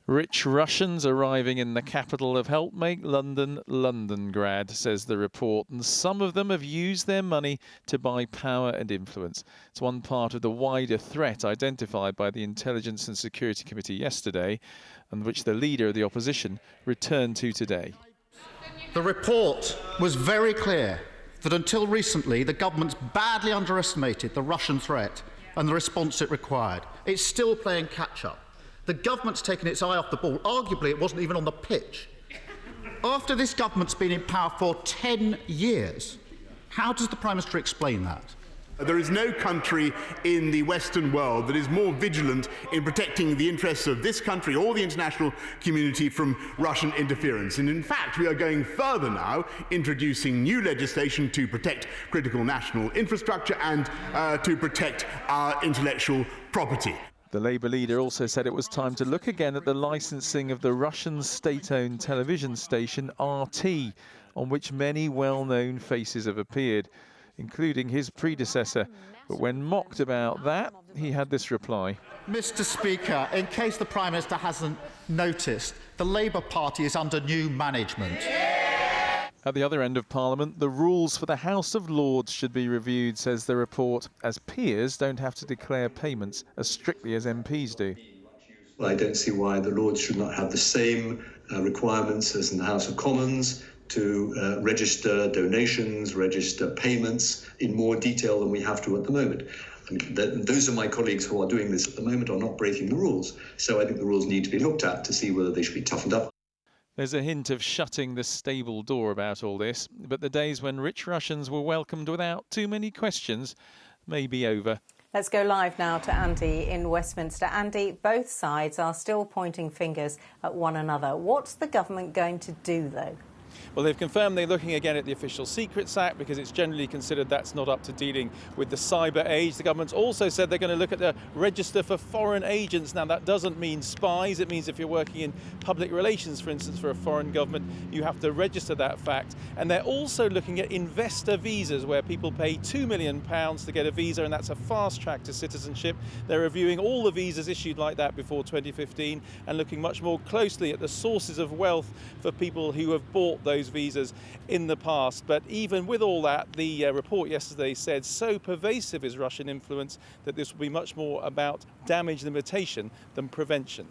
Rich Russians arriving in the capital have helped make London Londongrad, says the report, and some of them have used their money to buy power and influence. It's one part of the wider threat identified by the Intelligence and Security Committee yesterday, and which the leader of the opposition returned to today. The report was very clear that until recently the government's badly underestimated the Russian threat and the response it required. It's still playing catch-up. The government's taken its eye off the ball. Arguably, it wasn't even on the pitch. After this government's been in power for 10 years, how does the Prime Minister explain that? There is no country in the Western world that is more vigilant in protecting the interests of this country or the international community from Russian interference. And in fact, we are going further now, introducing new legislation to protect critical national infrastructure and to protect our intellectual property. The Labour leader also said it was time to look again at the licensing of the Russian state-owned television station RT, on which many well-known faces have appeared, including his predecessor. But when mocked about that, he had this reply. Mr. Speaker, in case the Prime Minister hasn't noticed, the Labour Party is under new management. At the other end of Parliament, the rules for the House of Lords should be reviewed, says the report, as peers don't have to declare payments as strictly as MPs do. I don't see why the Lords should not have the same requirements as in the House of Commons to register donations, register payments in more detail than we have to at the moment. And those of my colleagues who are doing this at the moment are not breaking the rules. So I think the rules need to be looked at to see whether they should be toughened up. There's a hint of shutting the stable door about all this, but the days when rich Russians were welcomed without too many questions may be over. Let's go live now to Andy in Westminster. Andy, both sides are still pointing fingers at one another. What's the government going to do, though? Well, they've confirmed they're looking again at the Official Secrets Act because it's generally considered that's not up to dealing with the cyber age. The government's also said they're going to look at the register for foreign agents. Now, that doesn't mean spies. It means if you're working in public relations, for instance, for a foreign government, you have to register that fact. And they're also looking at investor visas, where people pay £2 million to get a visa, and that's a fast track to citizenship. They're reviewing all the visas issued like that before 2015 and looking much more closely at the sources of wealth for people who have bought those visas in the past. But even with all that, the report yesterday said so pervasive is Russian influence that this will be much more about damage limitation than prevention.